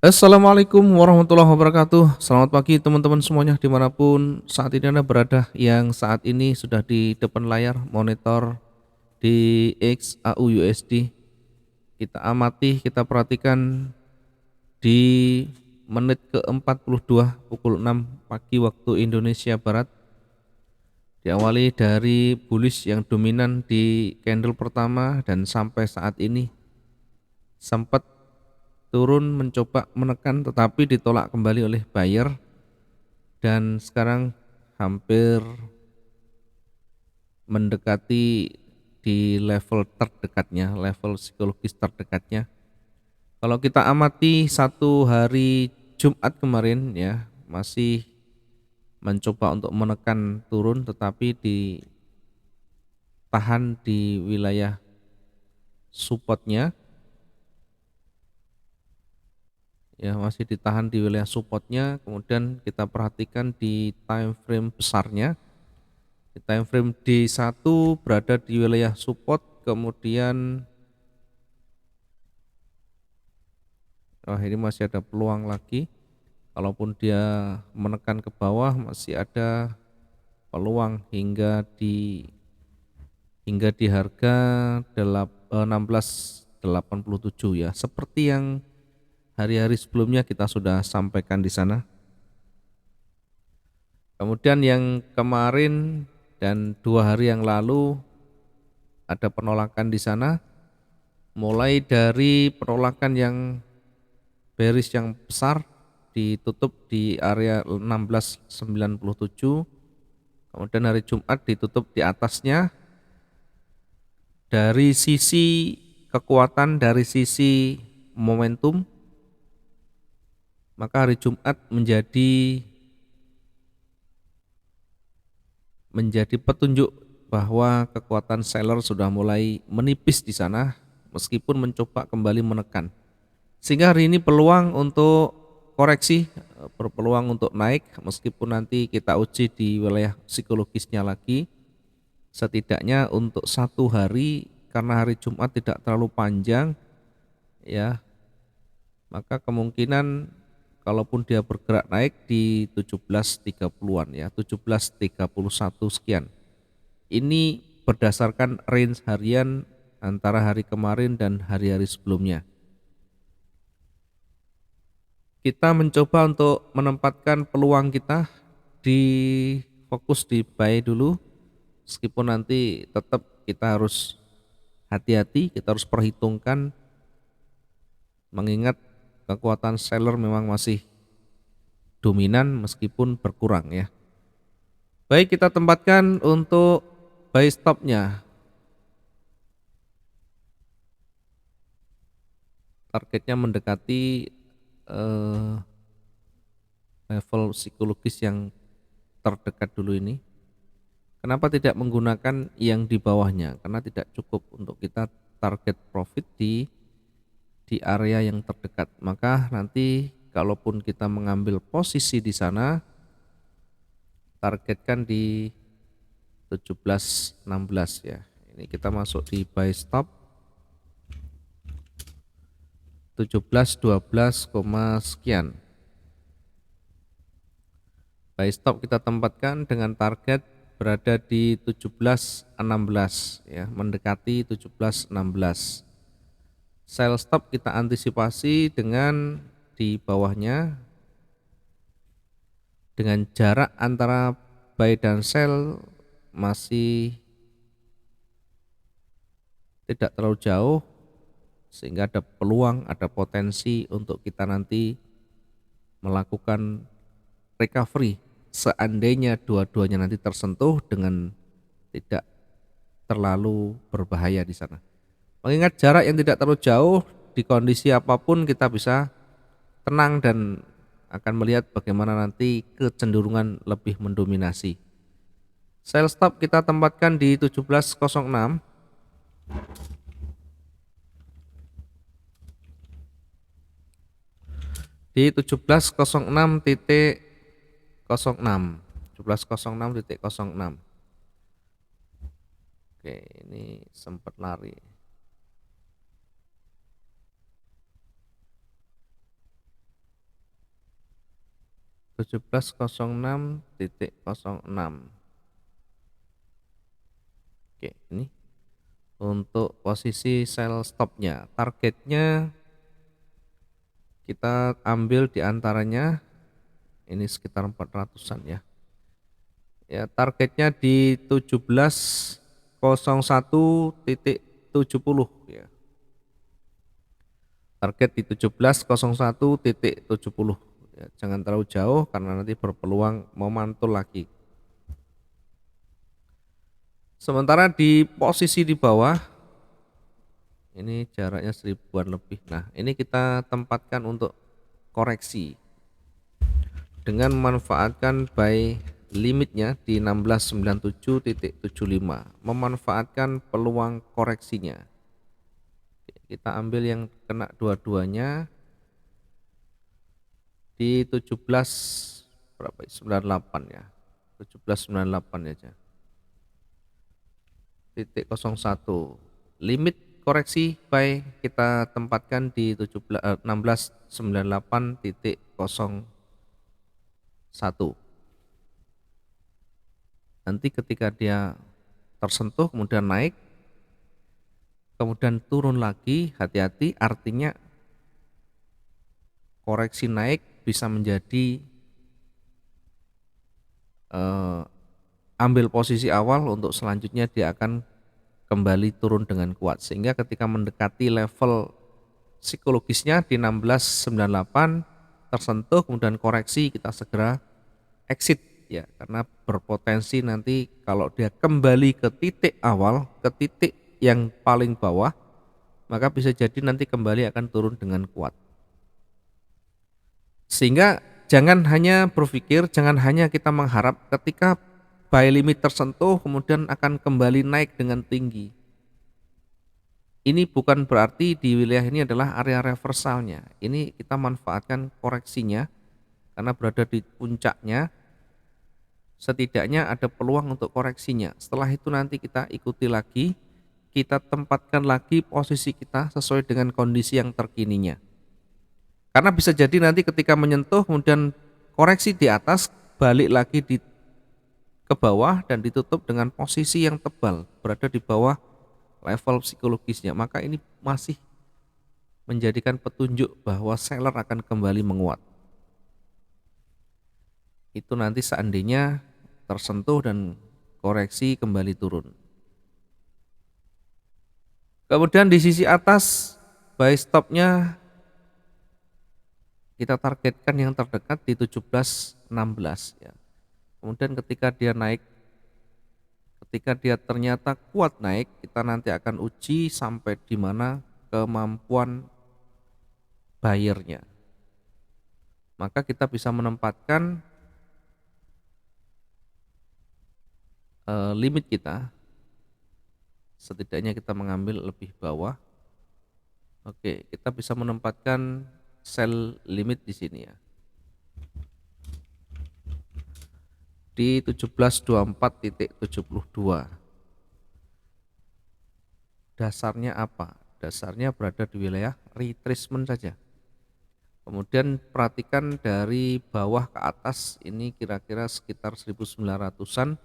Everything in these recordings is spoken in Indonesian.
Assalamualaikum warahmatullahi wabarakatuh. Selamat pagi teman-teman semuanya dimanapun saat ini Anda berada, yang saat ini sudah di depan layar monitor di XAU USD. Kita amati, kita perhatikan di menit ke-42 pukul 6 pagi waktu Indonesia Barat. Diawali dari bullish yang dominan di candle pertama dan sampai saat ini sempat turun mencoba menekan tetapi ditolak kembali oleh buyer, dan sekarang hampir mendekati di level terdekatnya, level psikologis terdekatnya. Kalau kita amati satu hari Jumat kemarin ya, masih mencoba untuk menekan turun tetapi ditahan di wilayah supportnya ya, masih ditahan di wilayah supportnya. Kemudian kita perhatikan di time frame besarnya. Di time frame D1 berada di wilayah support, kemudian ini masih ada peluang lagi. Kalaupun dia menekan ke bawah masih ada peluang hingga di harga 1687 ya. Seperti yang hari-hari sebelumnya kita sudah sampaikan di sana. Kemudian yang kemarin dan 2 hari yang lalu ada penolakan di sana, mulai dari penolakan yang bearish yang besar ditutup di area 1697, kemudian hari Jumat ditutup di atasnya. Dari sisi kekuatan, dari sisi momentum, maka hari Jumat menjadi petunjuk bahwa kekuatan seller sudah mulai menipis di sana meskipun mencoba kembali menekan. Sehingga hari ini peluang untuk koreksi, berpeluang untuk naik meskipun nanti kita uji di wilayah psikologisnya lagi. Setidaknya untuk satu hari, karena hari Jumat tidak terlalu panjang ya, maka kemungkinan kalaupun dia bergerak naik di 17.30-an ya, 17.31 sekian. Ini berdasarkan range harian antara hari kemarin dan hari-hari sebelumnya. Kita mencoba untuk menempatkan peluang kita di fokus di buy dulu, meskipun nanti tetap kita harus hati-hati, kita harus perhitungkan, mengingat kekuatan seller memang masih dominan meskipun berkurang ya. Baik, kita tempatkan untuk buy stopnya. Targetnya mendekati level psikologis yang terdekat dulu ini. Kenapa tidak menggunakan yang di bawahnya? Karena tidak cukup untuk kita target profit di area yang terdekat. Maka nanti kalaupun kita mengambil posisi di sana, targetkan di 17.16 ya. Ini kita masuk di buy stop 17.12, sekian. Buy stop kita tempatkan dengan target berada di 17.16 ya, mendekati 17.16. Sell stop kita antisipasi dengan di bawahnya, dengan jarak antara buy dan sell masih tidak terlalu jauh, sehingga ada peluang, ada potensi untuk kita nanti melakukan recovery seandainya dua-duanya nanti tersentuh dengan tidak terlalu berbahaya di sana. Mengingat jarak yang tidak terlalu jauh, di kondisi apapun kita bisa tenang dan akan melihat bagaimana nanti kecenderungan lebih mendominasi. Sell stop kita tempatkan di 17.06, di 17.06.06, 17.06.06. Oke, ini sempat lari. 17.06.06. Oke, ini untuk posisi sell stopnya. Targetnya kita ambil di antaranya ini sekitar 400-an ya. Ya, targetnya di 17.01.70 ya. Target di 17.01.70 ya, jangan terlalu jauh karena nanti berpeluang memantul lagi. Sementara di posisi di bawah ini jaraknya 1000-an lebih. Nah, ini kita tempatkan untuk koreksi dengan memanfaatkan buy limitnya di 1697.75, memanfaatkan peluang koreksinya. Kita ambil yang kena dua-duanya di 17 berapa? 98 ya. 1798 aja. Titik 01. Limit koreksi buy kita tempatkan di 1698.01. Nanti ketika dia tersentuh kemudian naik, kemudian turun lagi, hati-hati, artinya koreksi naik bisa menjadi ambil posisi awal untuk selanjutnya dia akan kembali turun dengan kuat, sehingga ketika mendekati level psikologisnya di 1698 tersentuh kemudian koreksi, kita segera exit ya, karena berpotensi nanti kalau dia kembali ke titik awal, ke titik yang paling bawah, maka bisa jadi nanti kembali akan turun dengan kuat. Sehingga jangan hanya berpikir, jangan hanya kita mengharap ketika buy limit tersentuh kemudian akan kembali naik dengan tinggi. Ini bukan berarti di wilayah ini adalah area reversalnya. Ini kita manfaatkan koreksinya karena berada di puncaknya. Setidaknya ada peluang untuk koreksinya. Setelah itu nanti kita ikuti lagi, kita tempatkan lagi posisi kita sesuai dengan kondisi yang terkininya. Karena bisa jadi nanti ketika menyentuh kemudian koreksi di atas, balik lagi ke bawah dan ditutup dengan posisi yang tebal, berada di bawah level psikologisnya. Maka ini masih menjadikan petunjuk bahwa seller akan kembali menguat. Itu nanti seandainya tersentuh dan koreksi kembali turun. Kemudian di sisi atas buy stopnya kita targetkan yang terdekat di 17.16 ya. Kemudian ketika dia naik, ketika dia ternyata kuat naik, kita nanti akan uji sampai di mana kemampuan buyernya. Maka kita bisa menempatkan limit kita, setidaknya kita mengambil lebih bawah. Oke, kita bisa menempatkan sell limit di sini ya. Di 1724.72. Dasarnya apa? Dasarnya berada di wilayah retracement saja. Kemudian perhatikan dari bawah ke atas ini kira-kira sekitar 1900-an.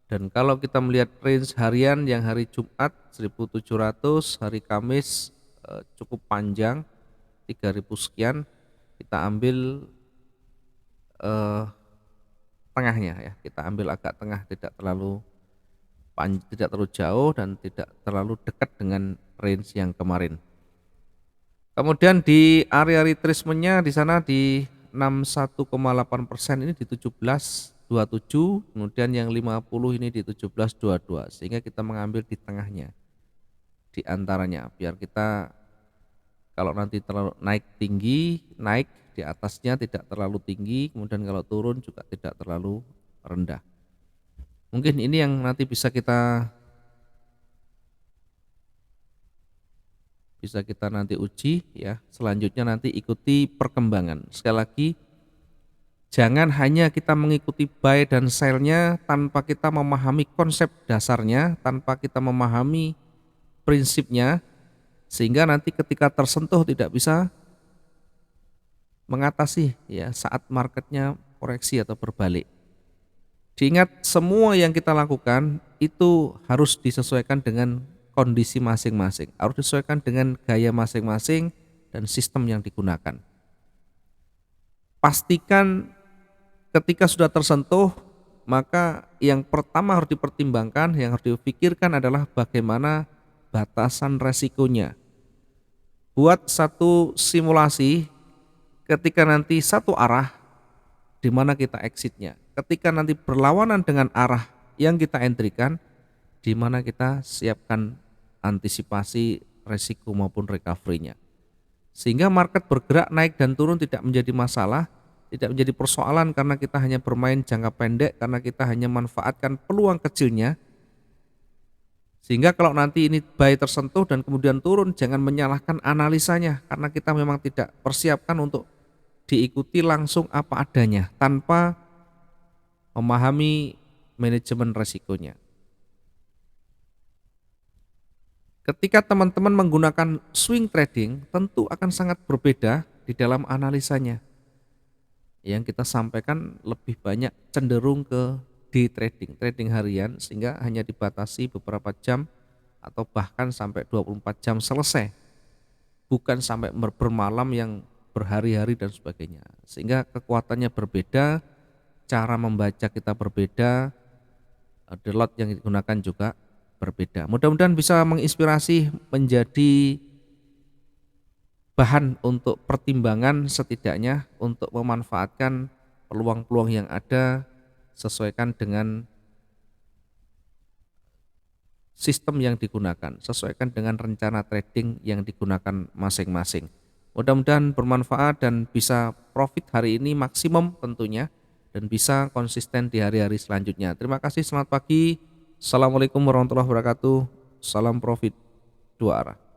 Dan kalau kita melihat range harian yang hari Jumat 1700, hari Kamis cukup panjang 3000 sekian, kita ambil tengahnya ya, kita ambil agak tengah, tidak terlalu jauh dan tidak terlalu dekat dengan range yang kemarin. Kemudian di area retracementnya di sana di 61,8% ini di 17.27, kemudian yang 50 ini di 17.22, sehingga kita mengambil di tengahnya, di antaranya, biar kita kalau nanti terlalu naik tinggi, naik di atasnya tidak terlalu tinggi, kemudian kalau turun juga tidak terlalu rendah. Mungkin ini yang nanti bisa kita nanti uji ya. Selanjutnya nanti ikuti perkembangan. Sekali lagi, jangan hanya kita mengikuti buy dan sell-nya tanpa kita memahami konsep dasarnya, tanpa kita memahami prinsipnya, sehingga nanti ketika tersentuh tidak bisa mengatasi ya saat marketnya koreksi atau berbalik. Diingat semua yang kita lakukan itu harus disesuaikan dengan kondisi masing-masing, harus disesuaikan dengan gaya masing-masing dan sistem yang digunakan. Pastikan ketika sudah tersentuh, maka yang pertama harus dipertimbangkan, yang harus dipikirkan adalah bagaimana batasan resikonya. Buat satu simulasi ketika nanti satu arah di mana kita exitnya. Ketika nanti berlawanan dengan arah yang kita entrykan, di mana kita siapkan antisipasi resiko maupun recovery-nya. Sehingga market bergerak naik dan turun tidak menjadi masalah, tidak menjadi persoalan karena kita hanya bermain jangka pendek, karena kita hanya manfaatkan peluang kecilnya. Sehingga kalau nanti ini buy tersentuh dan kemudian turun, jangan menyalahkan analisanya karena kita memang tidak persiapkan untuk diikuti langsung apa adanya tanpa memahami manajemen resikonya. Ketika teman-teman menggunakan swing trading, tentu akan sangat berbeda di dalam analisanya. Yang kita sampaikan lebih banyak cenderung ke day trading, trading harian, sehingga hanya dibatasi beberapa jam atau bahkan sampai 24 jam selesai. Bukan sampai bermalam yang berhari-hari dan sebagainya. Sehingga kekuatannya berbeda, cara membaca kita berbeda, the lot yang digunakan juga berbeda. Mudah-mudahan bisa menginspirasi, menjadi bahan untuk pertimbangan setidaknya untuk memanfaatkan peluang-peluang yang ada, sesuaikan dengan sistem yang digunakan, sesuaikan dengan rencana trading yang digunakan masing-masing. Mudah-mudahan bermanfaat dan bisa profit hari ini maksimum tentunya, dan bisa konsisten di hari-hari selanjutnya. Terima kasih, selamat pagi. Assalamualaikum warahmatullahi wabarakatuh. Salam profit dua arah.